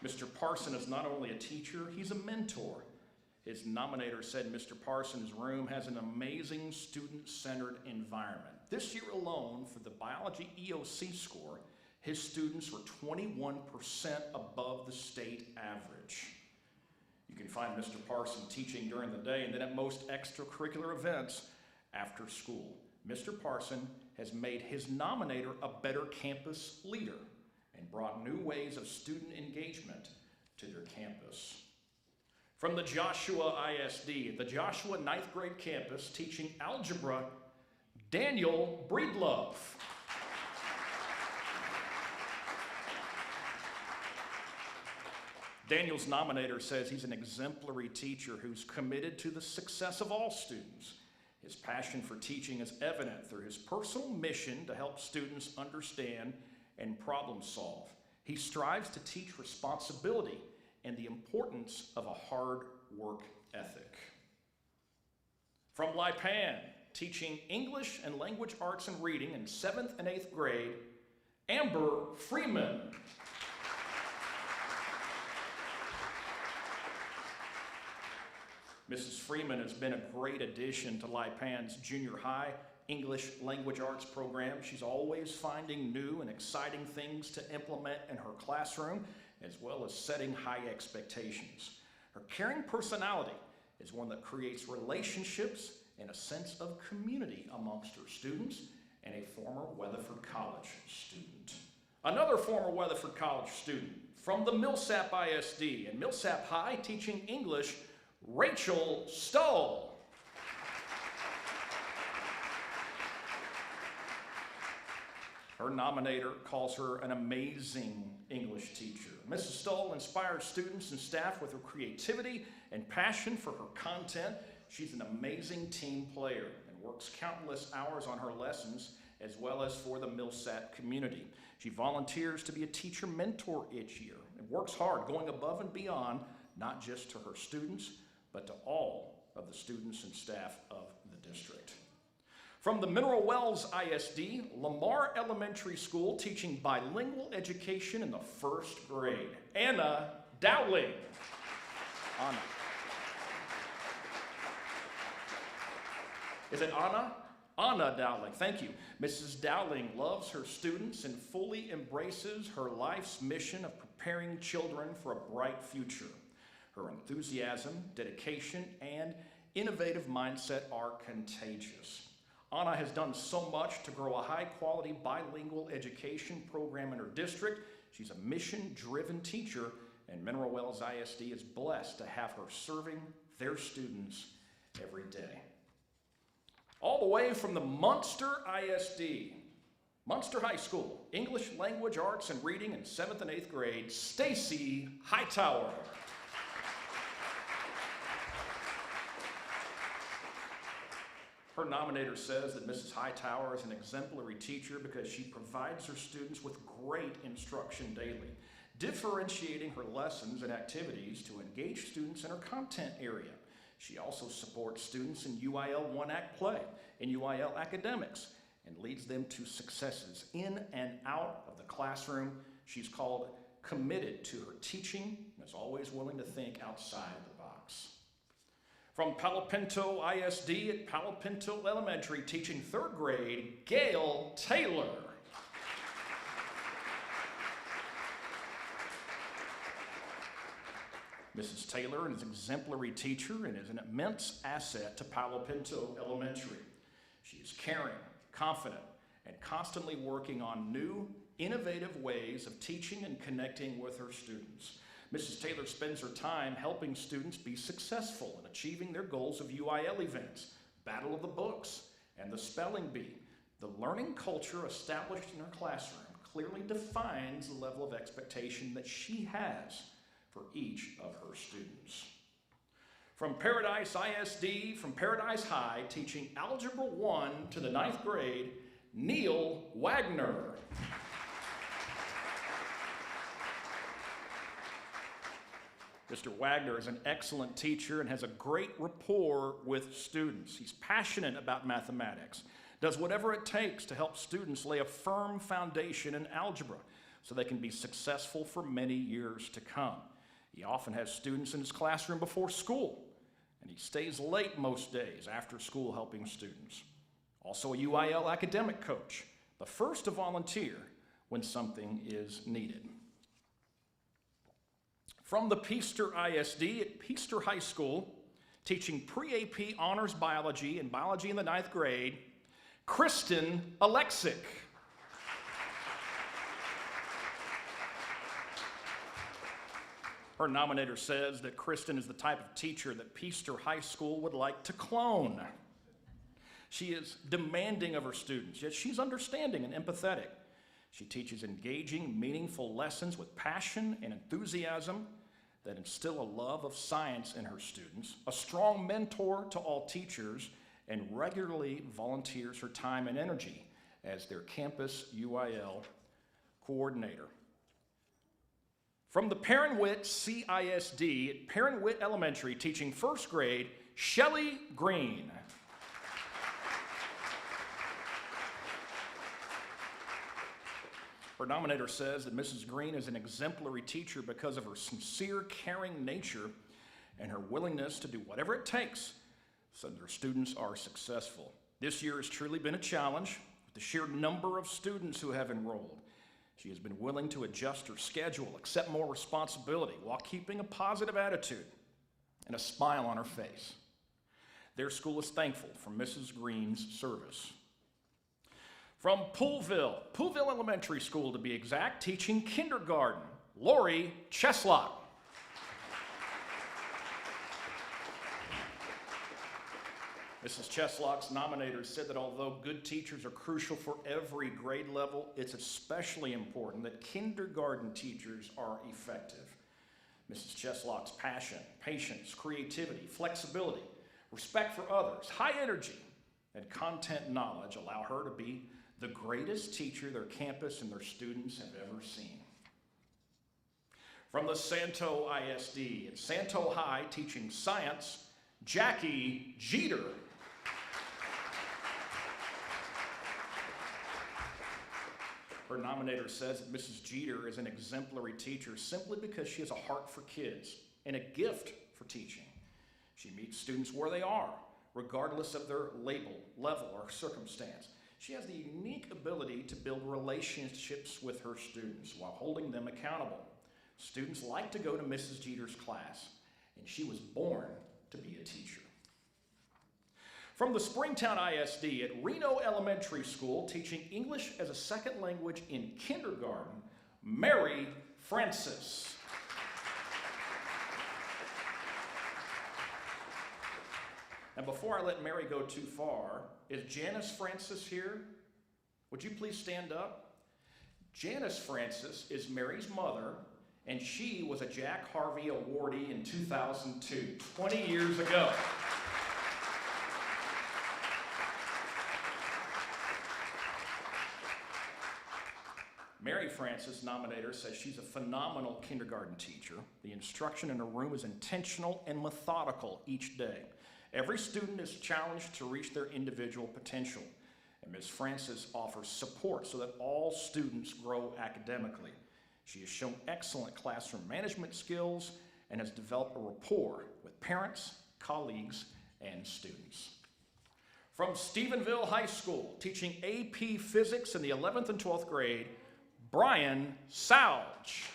Mr. Parson is not only a teacher, he's a mentor. His nominator said Mr. Parson's room has an amazing student-centered environment. This year alone, for the biology EOC score, his students were 21% above the state average. You can find Mr. Parson teaching during the day and then at most extracurricular events after school. Mr. Parson has made his nominator a better campus leader, and and brought new ways of student engagement to their campus. From the Joshua ISD, the Joshua 9th grade campus, teaching algebra, Daniel Breedlove. Daniel's nominator says he's an exemplary teacher who's committed to the success of all students. His passion for teaching is evident through his personal mission to help students understand and problem solve. He strives to teach responsibility and the importance of a hard work ethic. From Lipan, teaching English and language arts and reading in 7th and 8th grade, Amber Freeman. Mrs. Freeman has been a great addition to Lipan's junior high English language arts program. She's always finding new and exciting things to implement in her classroom, as well as setting high expectations. Her caring personality is one that creates relationships and a sense of community amongst her students, and a former Weatherford College student. Another former Weatherford College student from the Millsap ISD and Millsap High, teaching English, Rachel Stoll. Her nominator calls her an amazing English teacher. Mrs. Stoll inspires students and staff with her creativity and passion for her content. She's an amazing team player and works countless hours on her lessons as well as for the Millsap community. She volunteers to be a teacher mentor each year and works hard, going above and beyond, not just to her students, but to all of the students and staff of the district. From the Mineral Wells ISD, Lamar Elementary School, teaching bilingual education in the 1st grade, Anna Dowling. Anna. Is it Anna? Anna Dowling, thank you. Mrs. Dowling loves her students and fully embraces her life's mission of preparing children for a bright future. Her enthusiasm, dedication, and innovative mindset are contagious. Anna has done so much to grow a high-quality bilingual education program in her district. She's a mission-driven teacher, and Mineral Wells ISD is blessed to have her serving their students every day. All the way from the Munster ISD, Munster High School, English Language Arts and Reading in 7th and 8th grade, Stacy Hightower. Her nominator says that Mrs. Hightower is an exemplary teacher because she provides her students with great instruction daily, differentiating her lessons and activities to engage students in her content area. She also supports students in UIL one-act play and UIL academics and leads them to successes in and out of the classroom. She's called committed to her teaching and is always willing to think outside the box. From Palo Pinto ISD at Palo Pinto Elementary, teaching 3rd grade, Gail Taylor. Mrs. Taylor is an exemplary teacher and is an immense asset to Palo Pinto Elementary. She is caring, confident, and constantly working on new, innovative ways of teaching and connecting with her students. Mrs. Taylor spends her time helping students be successful in achieving their goals of UIL events, Battle of the Books, and the Spelling Bee. The learning culture established in her classroom clearly defines the level of expectation that she has for each of her students. From Paradise ISD, from Paradise High, teaching Algebra 1 to the 9th grade, Neil Wagner. Mr. Wagner is an excellent teacher and has a great rapport with students. He's passionate about mathematics, does whatever it takes to help students lay a firm foundation in algebra so they can be successful for many years to come. He often has students in his classroom before school, and he stays late most days after school helping students. Also a UIL academic coach, the first to volunteer when something is needed. From the Peaster ISD at Peaster High School, teaching pre-AP honors biology and biology in the 9th grade, Kristen Alexic. Her nominator says that Kristen is the type of teacher that Peaster High School would like to clone. She is demanding of her students, yet she's understanding and empathetic. She teaches engaging, meaningful lessons with passion and enthusiasm that instill a love of science in her students, a strong mentor to all teachers, and regularly volunteers her time and energy as their campus UIL coordinator. From the Perrin-Witt CISD at Perrin-Witt Elementary, teaching first grade, Shelly Greene. Her nominator says that Mrs. Greene is an exemplary teacher because of her sincere, caring nature and her willingness to do whatever it takes so that her students are successful. This year has truly been a challenge with the sheer number of students who have enrolled. She has been willing to adjust her schedule, accept more responsibility while keeping a positive attitude and a smile on her face. Their school is thankful for Mrs. Greene's service. From Poolville Elementary School to be exact, teaching kindergarten, Lori Cheslock. Mrs. Cheslock's nominators said that although good teachers are crucial for every grade level, it's especially important that kindergarten teachers are effective. Mrs. Cheslock's passion, patience, creativity, flexibility, respect for others, high energy, and content knowledge allow her to be the greatest teacher their campus and their students have ever seen. From the Santo ISD at Santo High, teaching science, Jackie Jeter. Her nominator says that Mrs. Jeter is an exemplary teacher simply because she has a heart for kids and a gift for teaching. She meets students where they are, regardless of their label, level, or circumstance. She has the unique ability to build relationships with her students while holding them accountable. Students like to go to Mrs. Jeter's class, and she was born to be a teacher. From the Springtown ISD at Reno Elementary School, teaching English as a second language in kindergarten, Mary Francis. And before I let Mary go too far, is Janice Francis here? Would you please stand up? Janice Francis is Mary's mother, and she was a Jack Harvey awardee in 2002, 20 years ago. Mary Francis, nominator, says she's a phenomenal kindergarten teacher. The instruction in her room is intentional and methodical each day. Every student is challenged to reach their individual potential, and Ms. Francis offers support so that all students grow academically. She has shown excellent classroom management skills and has developed a rapport with parents, colleagues, and students. From Stephenville High School, teaching AP Physics in the 11th and 12th grade, Brian Sauge.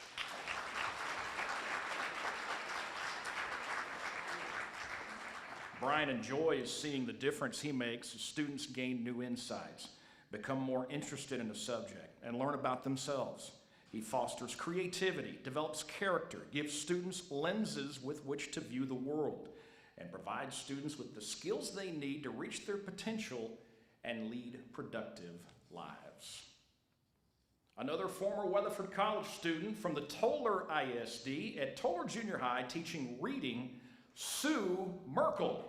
Brian enjoys seeing the difference he makes as students gain new insights, become more interested in the subject, and learn about themselves. He fosters creativity, develops character, gives students lenses with which to view the world, and provides students with the skills they need to reach their potential and lead productive lives. Another former Weatherford College student from the Toller ISD at Toller Junior High, teaching reading, Sue Merkel.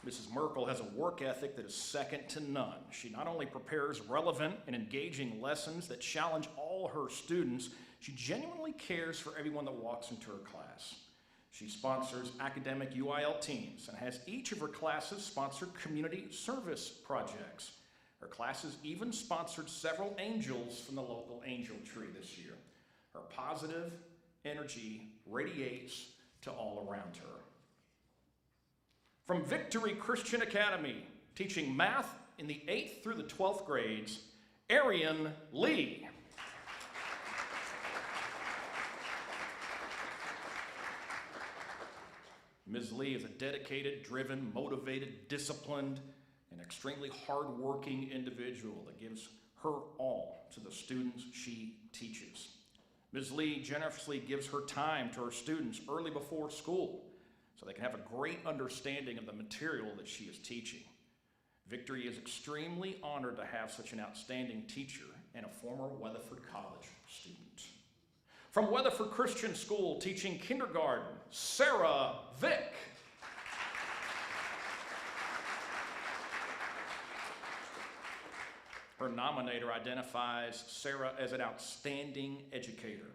Mrs. Merkel has a work ethic that is second to none. She not only prepares relevant and engaging lessons that challenge all her students, she genuinely cares for everyone that walks into her class. She sponsors academic UIL teams and has each of her classes sponsor community service projects. Her classes even sponsored several angels from the local angel tree this year. Her positive energy radiates to all around her. From Victory Christian Academy, teaching math in the 8th through the 12th grades, Arian Lee. Ms. Lee is a dedicated, driven, motivated, disciplined, and extremely hardworking individual that gives her all to the students she teaches. Ms. Lee generously gives her time to her students early before school so they can have a great understanding of the material that she is teaching. Victory is extremely honored to have such an outstanding teacher and a former Weatherford College student. From Weatherford Christian School, teaching kindergarten, Sarah Vick. Her nominator identifies Sarah as an outstanding educator.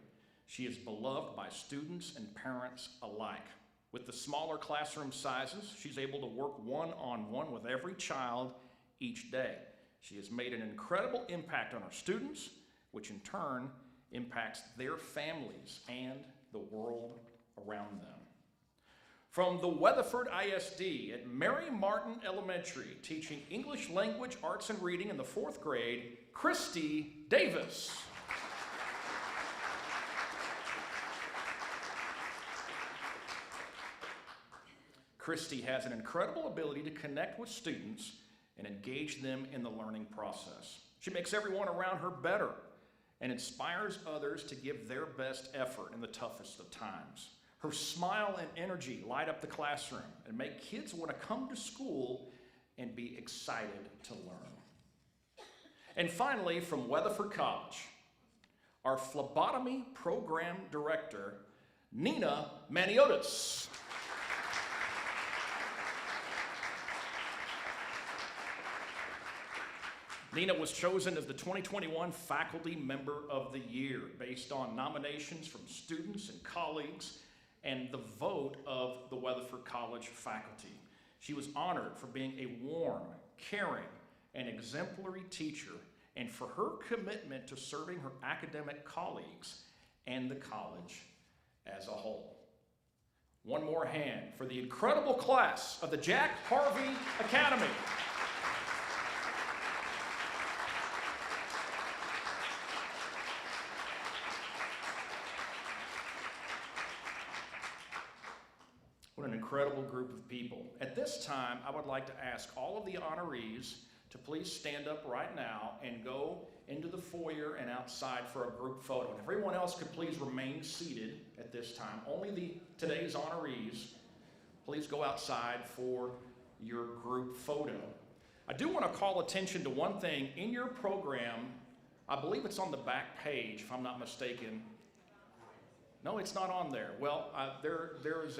She is beloved by students and parents alike. With the smaller classroom sizes, she's able to work one-on-one with every child each day. She has made an incredible impact on her students, which in turn impacts their families and the world around them. From the Weatherford ISD at Mary Martin Elementary, teaching English language, arts, and reading in the 4th grade, Christy Davis. Christy has an incredible ability to connect with students and engage them in the learning process. She makes everyone around her better and inspires others to give their best effort in the toughest of times. Her smile and energy light up the classroom and make kids want to come to school and be excited to learn. And finally, from Weatherford College, our Phlebotomy Program Director, Nina Maniotis. Nina was chosen as the 2021 Faculty Member of the Year based on nominations from students and colleagues and the vote of the Weatherford College faculty. She was honored for being a warm, caring, and exemplary teacher and for her commitment to serving her academic colleagues and the college as a whole. One more hand for the incredible class of the Jack Harvey Academy. What an incredible group of people. At this time, I would like to ask all of the honorees to please stand up right now and go into the foyer and outside for a group photo. And everyone else could please remain seated at this time. Only today's honorees, please go outside for your group photo. I do want to call attention to one thing. In your program, I believe it's on the back page, if I'm not mistaken. No, it's not on there. Well, there is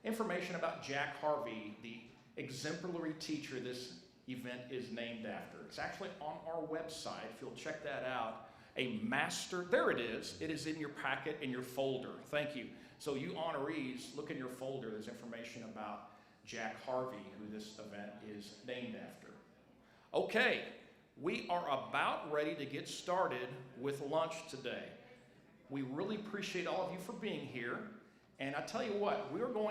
information about Jack Harvey, the exemplary teacher this event is named after. It's actually on our website, if you'll check that out. A master, there it is. It is in your packet, in your folder. Thank you. So you honorees, look in your folder. There's information about Jack Harvey, who this event is named after. Okay, we are about ready to get started with lunch today. We really appreciate all of you for being here. And I tell you what, we're going